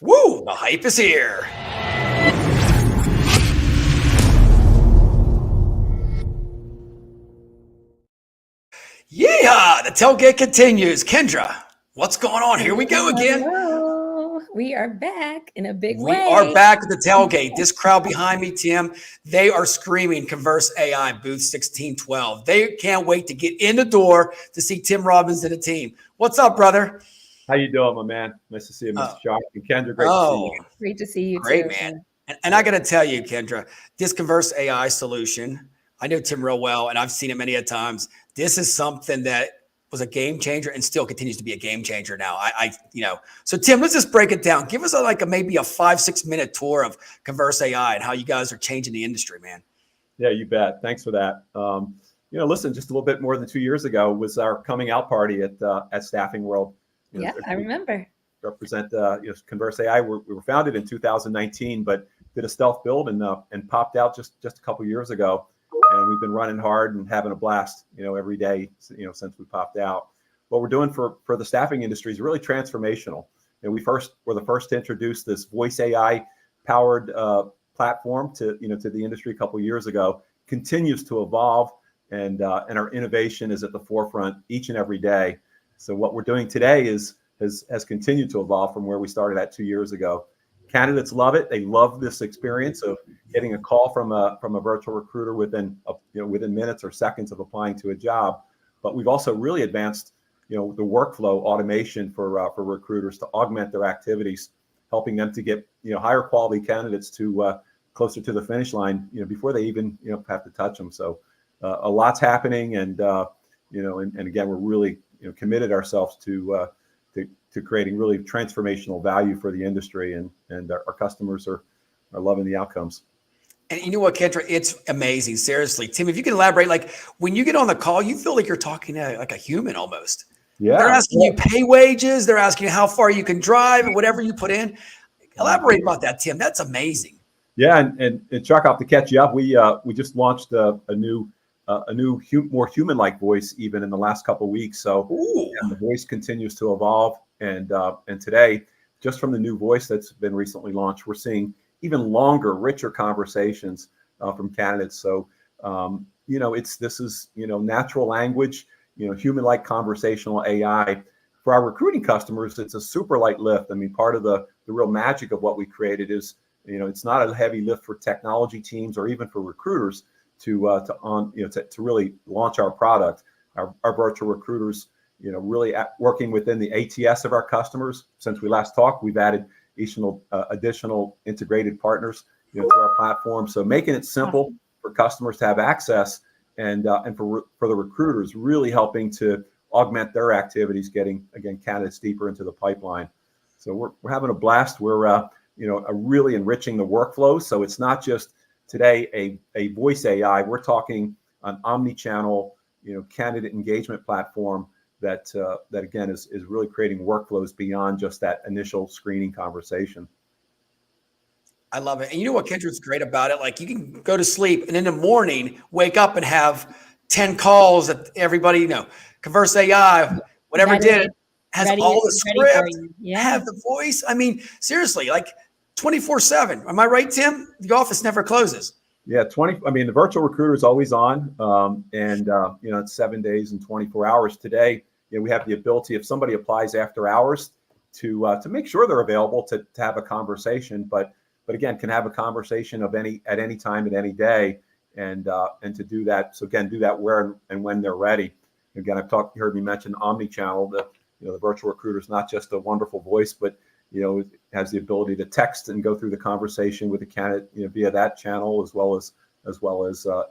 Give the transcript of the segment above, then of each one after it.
Woo! The hype is here. Yeah, the tailgate continues. Kendra, what's going on? Here we go again. Hello. We are back in a big We way. are back at the tailgate. This crowd behind me, Tim, they are screaming ConverzAI booth 1612. They can't wait to get in the door to see Tim Robbins and the team. What's up, brother? How you doing, my man? Nice to see you, Mr. Sharp. And Kendra, great to see you. Great to see you Great, too. man. And I got to tell you, Kendra, this ConverzAI solution, I know Tim real well, and I've seen it many a times. This is something that was a game changer and still continues to be a game changer now. So Tim, let's just break it down. Give us maybe a 5-6 minute tour of ConverzAI and how you guys are changing the industry, man. Yeah, you bet. Thanks for that. Listen, just a little bit more than 2 years ago was our coming out party at Staffing World. Yeah, I remember. Represent ConverzAI. We were founded in 2019, but did a stealth build and popped out just a couple years ago. And we've been running hard and having a blast, every day, since we popped out. What we're doing for the staffing industry is really transformational. And we were the first to introduce this voice AI powered platform to the industry a couple of years ago. Continues to evolve, and our innovation is at the forefront each and every day. So what we're doing today has continued to evolve from where we started at 2 years ago. Candidates love it. They love this experience of getting a call from a virtual recruiter within minutes or seconds of applying to a job. But we've also really advanced, the workflow automation for recruiters to augment their activities, helping them to get higher quality candidates to closer to the finish line, before they even have to touch them. So a lot's happening, and again, we're really committed ourselves to creating really transformational value for the industry, and our customers are loving the outcomes. And you know what, Kendra, it's amazing. Seriously, Tim, if you can elaborate, when you get on the call, you feel like you're talking to like a human almost. Yeah. They're asking you pay wages. They're asking you how far you can drive and whatever you put in. Elaborate about that, Tim. That's amazing. Yeah. And Chuck, I'll have to catch you up. We just launched a new more human-like voice even in the last couple of weeks. So the voice continues to evolve. And today, just from the new voice that's been recently launched, we're seeing even longer, richer conversations from candidates. So, this is natural language, human-like conversational AI. For our recruiting customers, it's a super light lift. I mean, part of the real magic of what we created is, it's not a heavy lift for technology teams or even for recruiters to really launch our product. Our virtual recruiters, really working within the ATS of our customers. Since we last talked, we've added additional integrated partners, to our platform. So making it simple for customers to have access, and for the recruiters, really helping to augment their activities, getting candidates deeper into the pipeline. So we're having a blast. We're really enriching the workflow. So it's not just today a voice AI. We're talking an omni-channel, candidate engagement platform that again is really creating workflows beyond just that initial screening conversation. I love it. And you know what, Kendra's great about it? You can go to sleep and in the morning, wake up and have 10 calls that everybody, ConverzAI, whatever did it, has all the script, have the voice. I mean, seriously, 24/7. Am I right, Tim? The office never closes. Yeah, the virtual recruiter is always on, it's 7 days and 24 hours. Today, we have the ability, if somebody applies after hours, to make sure they're available to have a conversation, but again, can have a conversation at any time, at any day, and to do that. So again, do that where and when they're ready. Again, you heard me mention omni-channel. The virtual recruiter is not just a wonderful voice, but it has the ability to text and go through the conversation with the candidate, via that channel as well as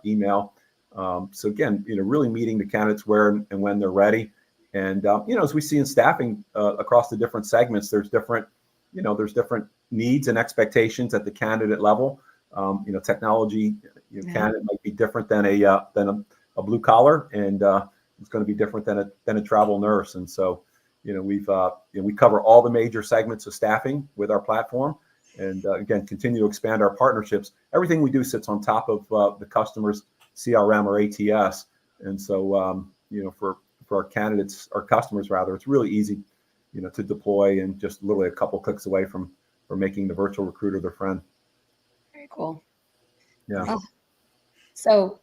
email. So again, really meeting the candidates where and when they're ready. And as we see in staffing across the different segments, there's different needs and expectations at the candidate level. Technology candidate might be different than a blue collar, and it's going to be different than a travel nurse. And so, we cover all the major segments of staffing with our platform, and again, continue to expand our partnerships. Everything we do sits on top of the customer's CRM or ATS. And so, for our candidates, our customers rather, it's really easy, to deploy, and just literally a couple clicks away from making the virtual recruiter their friend. Very cool. Yeah. Oh, so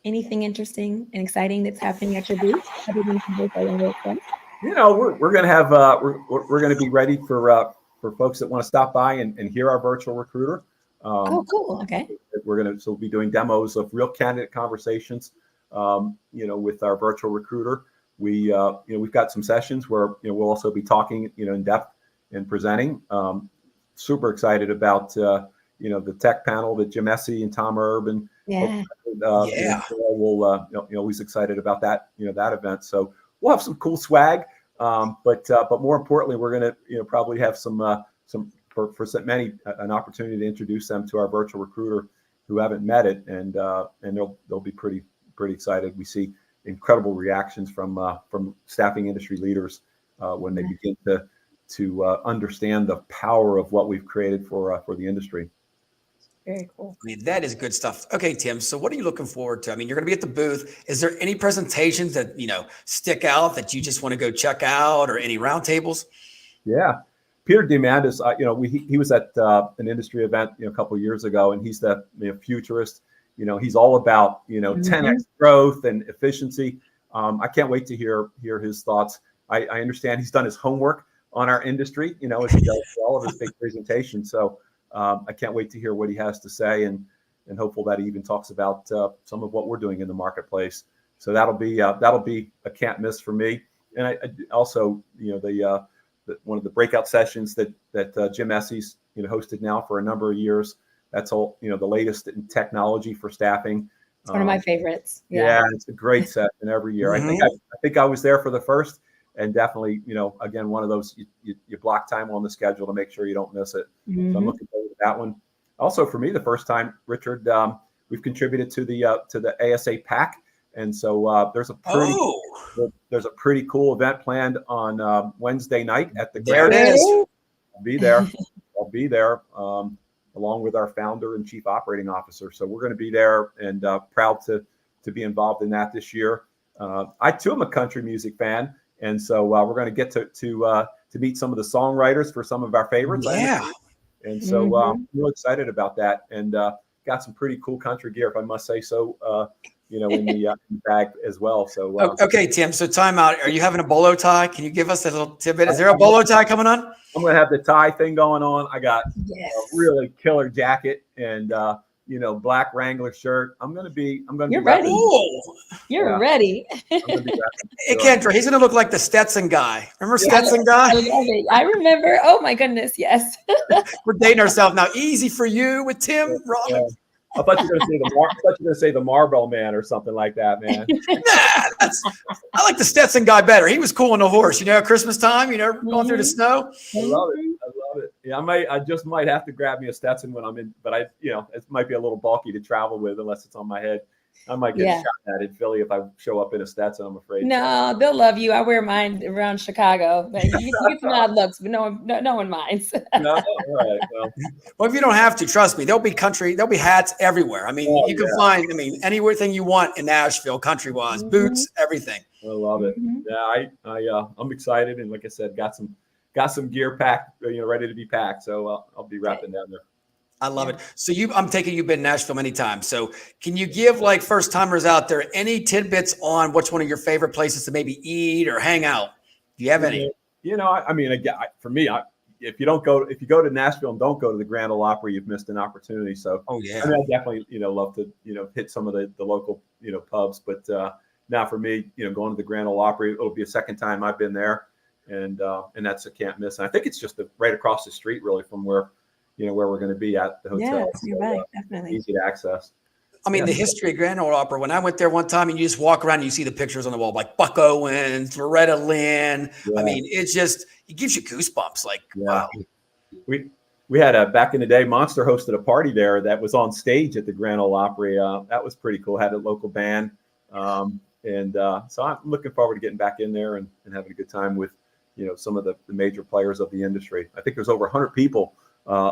anything interesting and exciting that's happening at your booth other than ConversAI? You know, we're going to have we're going to be ready for folks that want to stop by and hear our virtual recruiter. Oh, cool. Okay. We'll be doing demos of real candidate conversations, with our virtual recruiter. We've got some sessions where, we'll also be talking, in depth and presenting. Super excited about, the tech panel that Jim Essey and Tom Erb and Yeah. we'll always excited about that, that event. So we'll have some cool swag. But more importantly, we're going to, probably have some for many an opportunity to introduce them to our virtual recruiter who haven't met it, and they'll be pretty excited. We see incredible reactions from staffing industry leaders when they begin to understand the power of what we've created for the industry. Very cool. I mean, that is good stuff. Okay, Tim. So what are you looking forward to? I mean, you're going to be at the booth. Is there any presentations that, stick out that you just want to go check out, or any roundtables? Yeah. Peter Diamandis, he was at an industry event, a couple of years ago, and he's the futurist. He's all about, 10x growth and efficiency. I can't wait to hear his thoughts. I understand he's done his homework on our industry, as he does for all of his big presentations. So I can't wait to hear what he has to say, and hopeful that he even talks about some of what we're doing in the marketplace. So that'll be a can't miss for me. And I also, one of the breakout sessions that Jim Essey's hosted now for a number of years. That's all, the latest in technology for staffing. It's one of my favorites. Yeah, it's a great session every year. Mm-hmm. I think I was there for the first, and definitely, again, one of those you block time on the schedule to make sure you don't miss it. Mm-hmm. So I'm looking forward to that one. Also, for me, the first time, Richard, we've contributed to the ASA PAC, and so there's a pretty cool event planned on Wednesday night at the. There it is. I'll be there. Along with our founder and chief operating officer. So we're going to be there, and proud to be involved in that this year. I too am a country music fan, and so we're going to get to meet some of the songwriters for some of our favorites. Yeah. And so I'm real excited about that, and got some pretty cool country gear, if I must say so, in the bag as well. So okay, Tim. So time out. Are you having a bolo tie? Can you give us a little tidbit? Is there a bolo tie coming on? I'm going to have the tie thing going on. I got a really killer jacket and black Wrangler shirt. You're ready. You're ready. Hey, Kendra, he's going to look like the Stetson guy. Remember Stetson guy? I love it. I remember. Oh my goodness, yes. We're dating ourselves now. Easy for you with Tim Robbins. I thought you were going to say the Marlboro Man or something like that, man. I like the Stetson guy better. He was cool on the horse, at Christmas time, going through the snow. I love it. Yeah, I just might have to grab me a Stetson when I'm in, but it might be a little bulky to travel with unless it's on my head. I might get shot at in Philly if I show up in a Stetson, I'm afraid. No, they'll love you. I wear mine around Chicago. But you get some odd looks, but no one minds. No, all right. Well, if you don't have to, trust me, there'll be hats everywhere. I mean, you can find, anything you want in Nashville, country-wise, boots, everything. I love it. Yeah, I'm excited, and like I said, got some gear packed, ready to be packed. So I'll be wrapping down there. I love it. So I'm taking you've been in Nashville many times. So can you give first timers out there any tidbits on what's one of your favorite places to maybe eat or hang out? Do you have any? Again, for me, if you go to Nashville and don't go to the Grand Ole Opry, you've missed an opportunity. So I definitely love to hit some of the local pubs. But now for me, going to the Grand Ole Opry, it'll be a second time I've been there, and that's a can't miss. And I think it's just right across the street, really, from where we're going to be at the hotel. Yes, you're right, definitely. Easy to access. The history of Grand Ole Opry, when I went there one time and you just walk around and you see the pictures on the wall, like Buck Owens, Loretta Lynn. Yeah. It gives you goosebumps. Wow. We had back in the day, Monster hosted a party there that was on stage at the Grand Ole Opry. That was pretty cool. Had a local band. So I'm looking forward to getting back in there and having a good time with, some of the major players of the industry. I think there's over 100 people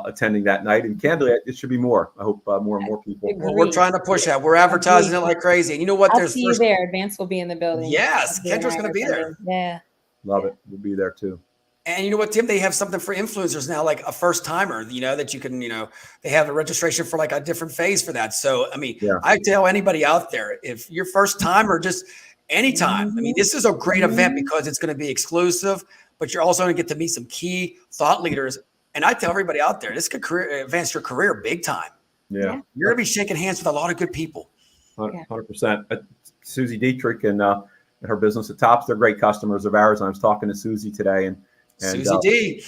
attending that night, and candidly, it should be more. I hope more and more people. Well, we're trying to push that. We're advertising it like crazy. And you know what? I'll see you there. Advance will be in the building. Yes, Kendra's going to be there. Yeah, love it. We'll be there too. And you know what, Tim? They have something for influencers now, like a first timer, that you can, they have a registration for like a different phase for that. So, I mean, Yeah. I tell anybody out there, if you're first time or just anytime, I mean, this is a great event because it's going to be exclusive, but you're also going to get to meet some key thought leaders. And I tell everybody out there, this could advance your career big time. Yeah. You're going to be shaking hands with a lot of good people. 100%. Susie Dietrich and her business at Tops, they're great customers of ours. I was talking to Susie today and Susie D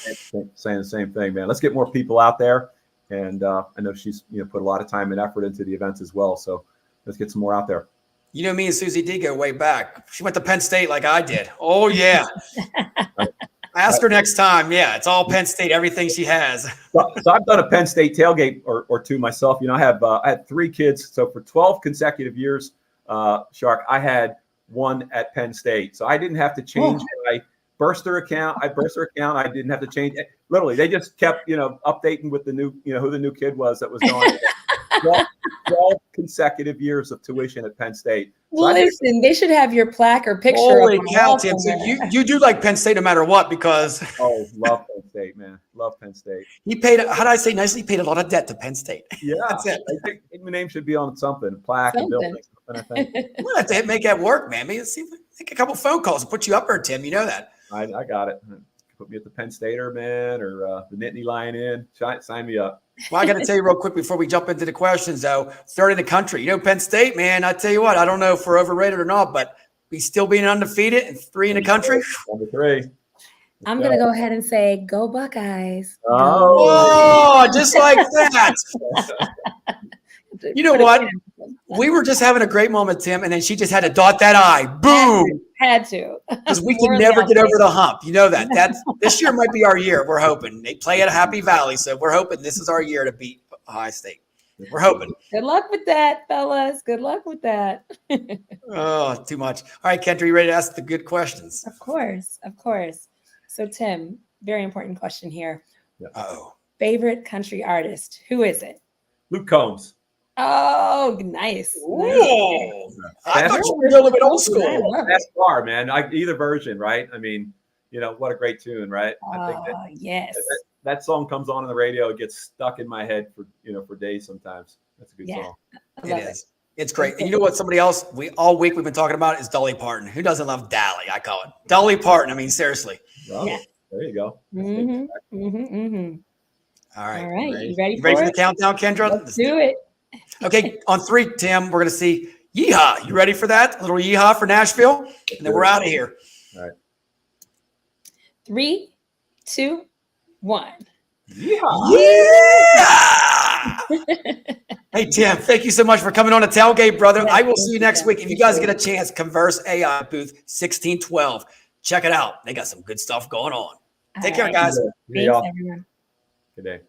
saying the same thing, man. Let's get more people out there. And I know she's put a lot of time and effort into the events as well. So let's get some more out there. Me and Susie D go way back. She went to Penn State like I did. Oh yeah. Ask her next time. Yeah, it's all Penn State, everything she has. So I've done a Penn State tailgate or two myself. I had 3 kids. So for 12 consecutive years, Shark, I had one at Penn State. So I didn't have to change my Burster account. I didn't have to change it. Literally, they just kept, updating with the new, who the new kid was that was going. 12 consecutive years of tuition at Penn State. So Listen, they should have your plaque or picture. Holy cow, Tim. So you do like Penn State no matter what, because love Penn State, man. Love Penn State. He paid, how do I say nicely, paid a lot of debt to Penn State. Yeah. That's it. I think my name should be on something, plaque and building. I think. We'll have to make that work, man. Make a couple phone calls and put you up there, Tim. You know that. I got it. Put me at the Penn Stater, man, or the Nittany Lion Inn. Sign me up. Well, I got to tell you real quick before we jump into the questions, though. Third in the country. Penn State, man, I tell you what, I don't know if we're overrated or not, but we still being undefeated and 3 in the country. Number 3. I'm going to go ahead and say, go Buckeyes. Oh, just like that. You know what? We were just having a great moment, Tim, and then she just had to dot that I. Boom. Had to. Because we can never get over the hump. You know that. This year might be our year. We're hoping. They play at Happy Valley, so we're hoping this is our year to beat Ohio State. We're hoping. Good luck with that, fellas. Good luck with that. Oh, too much. All right, Kendra, you ready to ask the good questions? Of course. So, Tim, very important question here. Uh-oh. Favorite country artist? Who is it? Luke Combs. Oh, nice. Whoa. I thought you were a little bit old school. That's far, man. Either version, right? I mean, what a great tune, right? I think yes. That song comes on the radio. It gets stuck in my head for days sometimes. That's a good song. It is. It's great. And you know what? Somebody else all week we've been talking about is Dolly Parton. Who doesn't love Dolly? I call it Dolly Parton. I mean, seriously. Oh, yeah. There you go. All right. You ready for the countdown, Kendra? Let's do it. Okay, on 3, Tim, we're going to see Yeehaw. You ready for that? A little Yeehaw for Nashville? And then we're out of here. All right. 3, 2, 1. Yeehaw! Yeah! Hey, Tim, thank you so much for coming on the Tailgate, brother. I will see you next week. If you guys get a chance, ConverzAI booth 1612. Check it out. They got some good stuff going on. Take care, guys. Thanks, everyone. Good day.